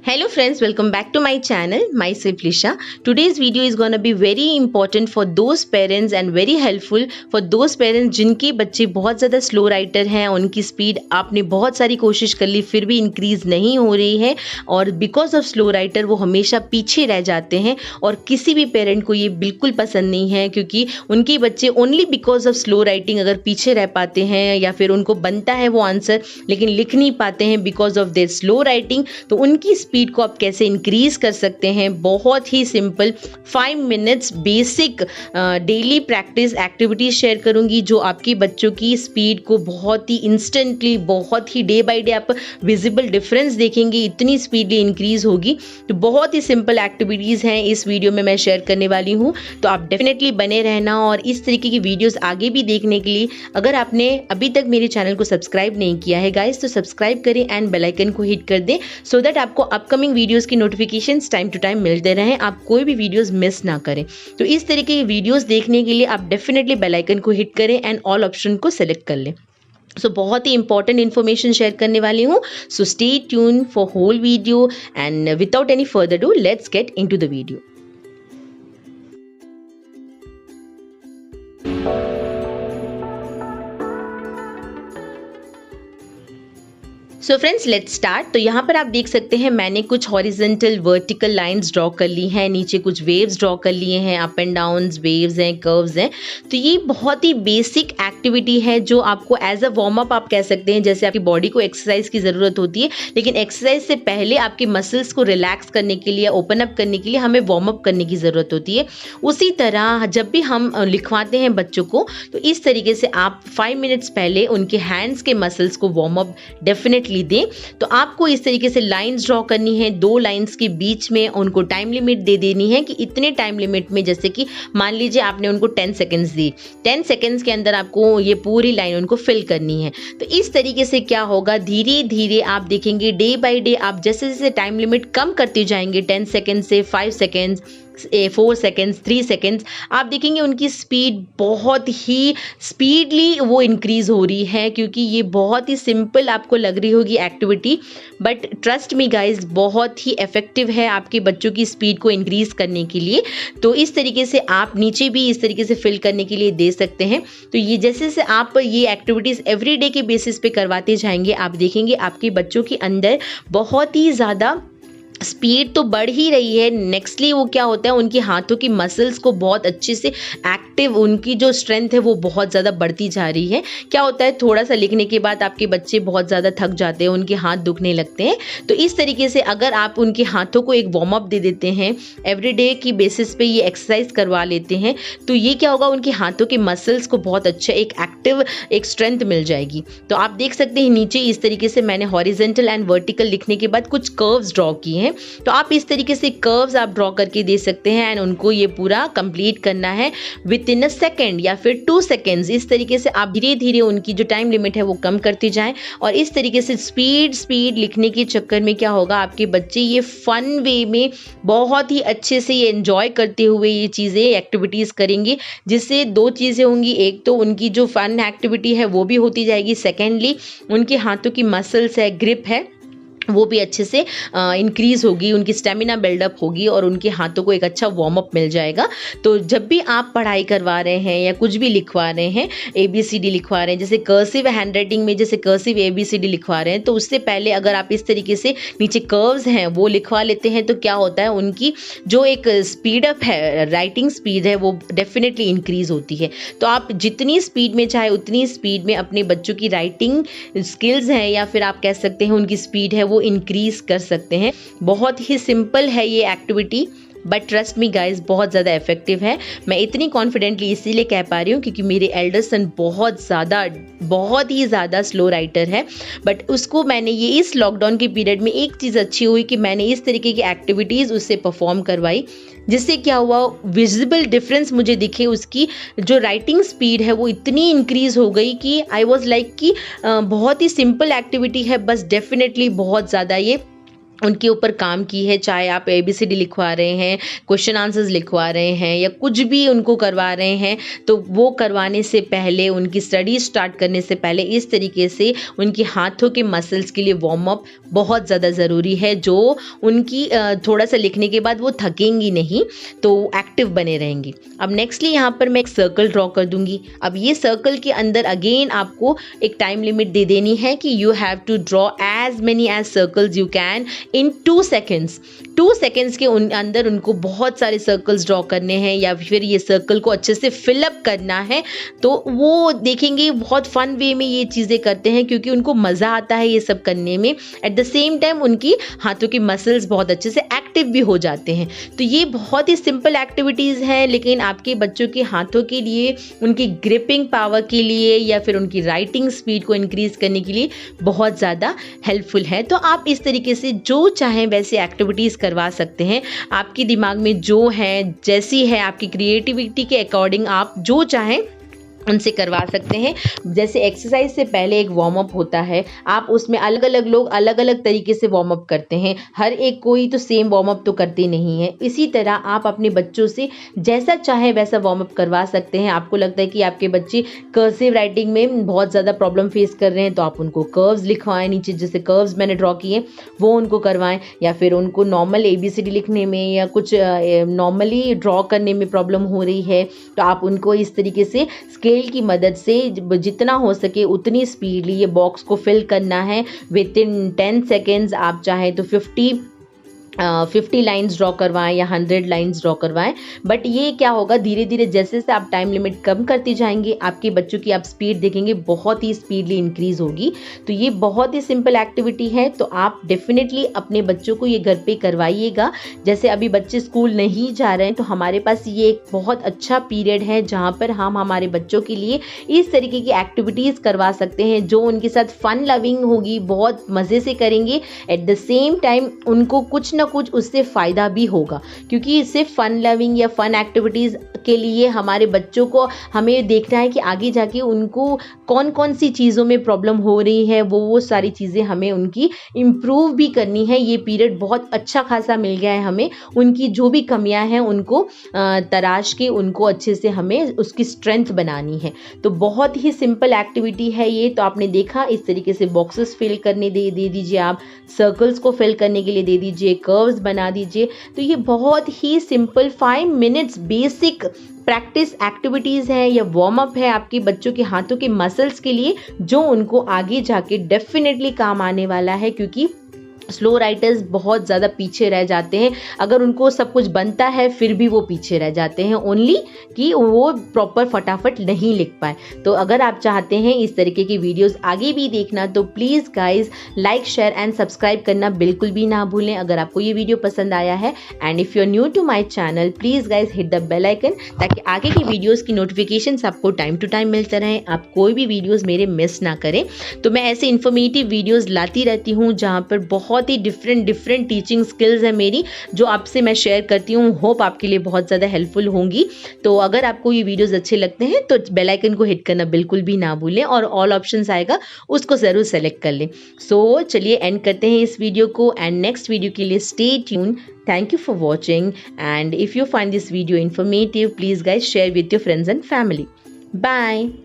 Hello friends, welcome back to my channel, myself Lisha. Today's video is gonna be very important for those parents and very helpful for those parents जिनके बच्चे बहुत ज़्यादा slow writer हैं, उनकी speed आपने बहुत सारी कोशिश कर ली फिर भी इंक्रीज़ नहीं हो रही है और बिकॉज ऑफ स्लो राइटर वो हमेशा पीछे रह जाते हैं और किसी भी पेरेंट को ये बिल्कुल पसंद नहीं है क्योंकि उनके बच्चे only because of slow writing अगर पीछे रह पाते हैं या फिर उनको बनता है वो आंसर लेकिन लिख नहीं पाते हैं because of their slow writing, तो उनकी स्पीड को आप कैसे इंक्रीज कर सकते हैं। बहुत ही simple 5 minutes basic daily practice activities share करूंगी जो आपके बच्चों की स्पीड को बहुत ही इंस्टेंटली, बहुत ही डे बाय डे आप विजिबल डिफरेंस देखेंगे, इतनी स्पीडली इंक्रीज होगी। तो बहुत ही सिंपल एक्टिविटीज़ हैं इस वीडियो में मैं शेयर करने वाली हूँ, तो आप डेफिनेटली बने रहना। और इस तरीके की वीडियोस आगे भी देखने के लिए अगर आपने अभी तक मेरे चैनल को सब्सक्राइब नहीं किया है गाइस तो सब्सक्राइब करें एंड बेल आइकन को हिट कर दें सो दैट आपको अपकमिंग वीडियोस की नोटिफिकेशंस टाइम टू टाइम मिलते रहें, आप कोई भी वीडियोस मिस ना करें। तो इस तरीके की वीडियोस देखने के लिए आप डेफिनेटली बेल आइकन को हिट करें एंड ऑल ऑप्शन को सेलेक्ट कर लें। सो बहुत ही इंपॉर्टेंट इन्फॉर्मेशन शेयर करने वाली हूँ, so stay tune for whole video and without any further ado let's get into the video. So friends let's start. तो यहाँ पर आप देख सकते हैं मैंने कुछ हॉरिजेंटल वर्टिकल लाइंस ड्रॉ कर ली हैं, नीचे कुछ वेव्स ड्रॉ कर लिए हैं, अप एंड डाउन्स वेव्स हैं, कर्व्स हैं। तो ये बहुत ही बेसिक एक्टिविटी है जो आपको एज अ वार्म अप आप कह सकते हैं, जैसे आपकी बॉडी को एक्सरसाइज की ज़रूरत होती है लेकिन एक्सरसाइज से पहले आपके मसल्स को रिलैक्स करने के लिए, ओपन अप करने के लिए हमें वार्म अप करने की ज़रूरत होती है। उसी तरह जब भी हम लिखवाते हैं बच्चों को तो इस तरीके से आप 5 मिनट्स पहले उनके हैंड्स के मसल्स को वार्म अप डेफिनेटली दें। तो आपको इस तरीके से लाइंस ड्रॉ करनी है, 2 लाइंस के बीच में उनको टाइम लिमिट दे देनी है कि इतने टाइम लिमिट में, जैसे कि मान लीजिए आपने उनको 10 सेकेंड्स दी, 10 सेकेंड्स के अंदर आपको ये पूरी लाइन उनको फिल करनी है। तो इस तरीके से क्या होगा, धीरे धीरे आप देखेंगे डे बाय डे आप जैसे जैसे टाइम लिमिट कम करते जाएंगे, 10 सेकेंड से 5 सेकेंड्स, 4 सेकेंड्स, 3 सेकेंड्स, आप देखेंगे उनकी स्पीड बहुत ही स्पीडली वो इंक्रीज हो रही है क्योंकि ये बहुत ही सिंपल आपको लग रही होगी activity but trust me guys बहुत ही इफेक्टिव है आपके बच्चों की स्पीड को इंक्रीज करने के लिए। तो इस तरीके से आप नीचे भी इस तरीके से फिल करने के लिए दे सकते हैं। तो ये जैसे जैसे आप ये एक्टिविटीज़ एवरी डे के बेसिस पे करवाते जाएंगे आप देखेंगे आपके बच्चों के अंदर बहुत ही ज़्यादा स्पीड तो बढ़ ही रही है। नेक्स्टली वो क्या होता है, उनके हाथों की मसल्स को बहुत अच्छे से एक्टिव, उनकी जो स्ट्रेंथ है वो बहुत ज़्यादा बढ़ती जा रही है। क्या होता है, थोड़ा सा लिखने के बाद आपके बच्चे बहुत ज़्यादा थक जाते हैं, उनके हाथ दुखने लगते हैं। तो इस तरीके से अगर आप उनके हाथों को एक वार्म अप दे देते हैं, एवरीडे की बेसिस पे ये एक्सरसाइज करवा लेते हैं, तो ये क्या होगा, उनके हाथों के मसल्स को बहुत अच्छा एक एक्टिव एक स्ट्रेंथ मिल जाएगी। तो आप देख सकते हैं नीचे इस तरीके से मैंने हॉरिजेंटल एंड वर्टिकल लिखने के बाद कुछ कर्व्स ड्रॉ किए हैं। तो आप इस तरीके से कर्व्स आप ड्रॉ करके दे सकते हैं एंड उनको ये पूरा कंप्लीट करना है विद इन अ सेकेंड या फिर 2 सेकेंड्स। इस तरीके से आप धीरे धीरे उनकी जो टाइम लिमिट है वो कम करते जाएं और इस तरीके से स्पीड लिखने के चक्कर में क्या होगा, आपके बच्चे ये फन वे में बहुत ही अच्छे से ये एंजॉय करते हुए ये चीज़ें एक्टिविटीज़ करेंगे, जिससे 2 चीज़ें होंगी, एक तो उनकी जो फन एक्टिविटी है वो भी होती जाएगी, सेकेंडली उनके हाथों की मसल्स है, ग्रिप है, वो भी अच्छे से इंक्रीज होगी, उनकी स्टेमिना बिल्डअप होगी और उनके हाथों को एक अच्छा वार्म अप मिल जाएगा। तो जब भी आप पढ़ाई करवा रहे हैं या कुछ भी लिखवा रहे हैं, ABCD लिखवा रहे हैं, जैसे कर्सिव हैंडराइटिंग में जैसे कर्सिव ABCD लिखवा रहे हैं, तो उससे पहले अगर आप इस तरीके से नीचे कर्व्स हैं वो लिखवा लेते हैं तो क्या होता है, उनकी जो एक स्पीड अप है, राइटिंग स्पीड है, वो डेफिनेटली इंक्रीज होती है। तो आप जितनी स्पीड में चाहे उतनी स्पीड में अपने बच्चों की राइटिंग स्किल्स हैं या फिर आप कह सकते हैं उनकी स्पीड है वो इंक्रीज कर सकते हैं। बहुत ही सिंपल है ये activity but trust me guys बहुत ज़्यादा इफेक्टिव है। मैं इतनी कॉन्फिडेंटली इसीलिए कह पा रही हूँ क्योंकि मेरे एल्डर सन बहुत ही ज़्यादा स्लो राइटर है बट उसको मैंने ये इस लॉकडाउन के पीरियड में एक चीज़ अच्छी हुई कि मैंने इस तरीके की एक्टिविटीज़ उससे परफॉर्म करवाई, जिससे क्या हुआ, विजिबल डिफरेंस मुझे दिखे, उसकी जो राइटिंग स्पीड है वो इतनी इंक्रीज हो गई कि आई वॉज लाइक कि बहुत ही सिंपल एक्टिविटी है बस डेफिनेटली बहुत ज़्यादा ये उनके ऊपर काम की है, चाहे आप ABCD लिखवा रहे हैं, क्वेश्चन आंसर्स लिखवा रहे हैं या कुछ भी उनको करवा रहे हैं, तो वो करवाने से पहले, उनकी स्टडी स्टार्ट करने से पहले इस तरीके से उनके हाथों के मसल्स के लिए वार्म अप बहुत ज़्यादा ज़रूरी है, जो उनकी थोड़ा सा लिखने के बाद वो थकेंगी नहीं, तो एक्टिव बने रहेंगी। अब नेक्स्टली यहाँ पर मैं एक सर्कल ड्रॉ कर दूंगी। अब ये सर्कल के अंदर अगेन आपको एक टाइम लिमिट दे देनी है कि you have to draw as many as circles you can in 2 seconds. 2 seconds के अंदर उनको बहुत सारे सर्कल्स ड्रॉ करने हैं या फिर ये सर्कल को अच्छे से फिलअप करना है। तो वो देखेंगे बहुत फन वे में ये चीज़ें करते हैं, क्योंकि उनको मज़ा आता है ये सब करने में। एट द सेम टाइम उनकी हाथों की मसल्स बहुत अच्छे से एक्टिव भी हो जाते हैं। तो ये बहुत ही सिंपल एक्टिविटीज़ हैं, लेकिन आपके बच्चों के हाथों के लिए, उनकी ग्रिपिंग पावर के लिए या फिर उनकी राइटिंग स्पीड को इंक्रीज़ करने के लिए बहुत ज़्यादा हेल्पफुल है। तो आप इस तरीके से जो चाहें वैसे एक्टिविटीज़ करवा सकते हैं। आपके दिमाग में जो है, जैसी है आपकी क्रिएटिविटी के अकॉर्डिंग आप जो चाहें उनसे करवा सकते हैं। जैसे एक्सरसाइज से पहले एक वार्म अप होता है, आप उसमें अलग अलग लोग अलग अलग तरीके से वार्म अप करते हैं, हर एक कोई तो सेम वार्म अप तो करते नहीं है। इसी तरह आप अपने बच्चों से जैसा चाहे वैसा वार्म अप करवा सकते हैं। आपको लगता है कि आपके बच्चे कर्सिव राइटिंग में बहुत ज़्यादा प्रॉब्लम फेस कर रहे हैं, तो आप उनको कर्व्स लिखवाएं, नीचे जैसे कर्व्स मैंने ड्रॉ किए वो उनको करवाएं, या फिर उनको नॉर्मल ABCD लिखने में या कुछ नॉर्मली ड्रॉ करने में प्रॉब्लम हो रही है, तो आप उनको इस तरीके से स्केल की मदद से जितना हो सके उतनी स्पीडली ये बॉक्स को फिल करना है। विद इन 10 सेकेंड्स आप चाहें तो 50 लाइन्स ड्रॉ करवाएं या 100 लाइन्स ड्रॉ करवाएं। बट ये क्या होगा, धीरे धीरे जैसे जैसे आप टाइम लिमिट कम करते जाएंगे, आपके बच्चों की आप स्पीड देखेंगे बहुत ही स्पीडली इंक्रीज होगी। तो ये बहुत ही सिंपल एक्टिविटी है, तो आप डेफिनेटली अपने बच्चों को ये घर पे करवाइएगा। जैसे अभी बच्चे स्कूल नहीं जा रहे हैं, तो हमारे पास ये एक बहुत अच्छा पीरियड है जहाँ पर हम हमारे बच्चों के लिए इस तरीके की एक्टिविटीज़ करवा सकते हैं, जो उनके साथ फन लविंग होगी, बहुत मज़े से करेंगे। एट द सेम टाइम उनको कुछ ना कुछ उससे फ़ायदा भी होगा, क्योंकि सिर्फ फन लविंग या फन एक्टिविटीज़ के लिए हमारे बच्चों को हमें देखना है कि आगे जाके उनको कौन कौन सी चीज़ों में प्रॉब्लम हो रही है, वो सारी चीज़ें हमें उनकी इम्प्रूव भी करनी है। ये पीरियड बहुत अच्छा खासा मिल गया है हमें, उनकी जो भी कमियां हैं उनको तराश के उनको अच्छे से हमें उसकी स्ट्रेंथ बनानी है। तो बहुत ही सिंपल एक्टिविटी है ये। तो आपने देखा, इस तरीके से बॉक्सेस फिल करने दे दीजिए, आप सर्कल्स को फिल करने के लिए दे दीजिए, कर्व्स बना दीजिए। तो ये बहुत ही simple 5 minutes basic practice activities है या वार्म अप है आपके बच्चों के हाथों के मसल्स के लिए, जो उनको आगे जाके डेफिनेटली काम आने वाला है। क्योंकि स्लो राइटर्स बहुत ज़्यादा पीछे रह जाते हैं, अगर उनको सब कुछ बनता है फिर भी वो पीछे रह जाते हैं, ओनली कि वो प्रॉपर फटाफट नहीं लिख पाए। तो अगर आप चाहते हैं इस तरीके की वीडियोस आगे भी देखना, तो please guys like share and subscribe करना बिल्कुल भी ना भूलें अगर आपको ये वीडियो पसंद आया है। And if you are new to my channel, please guys hit the bell icon, ताकि आगे की वीडियोज़ की नोटिफिकेशन आपको टाइम टू टाइम मिलते रहें, आप कोई भी वीडियोज़ मेरे मिस ना करें। तो मैं ऐसे इन्फॉर्मेटिव वीडियोज़ लाती रहती हूँ, जहाँ पर बहुत ही डिफरेंट टीचिंग स्किल्स है मेरी, जो आपसे मैं शेयर करती हूँ। होप आपके लिए बहुत ज़्यादा हेल्पफुल होंगी। तो अगर आपको ये वीडियोस अच्छे लगते हैं तो बेल आइकन को हिट करना बिल्कुल भी ना भूलें, और ऑल ऑप्शंस आएगा उसको ज़रूर सेलेक्ट कर लें। सो चलिए एंड करते हैं इस वीडियो को, एंड नेक्स्ट वीडियो के लिए stay tune. Thank you for watching, and if you find this video informative, please guys share with your friends and family. Bye.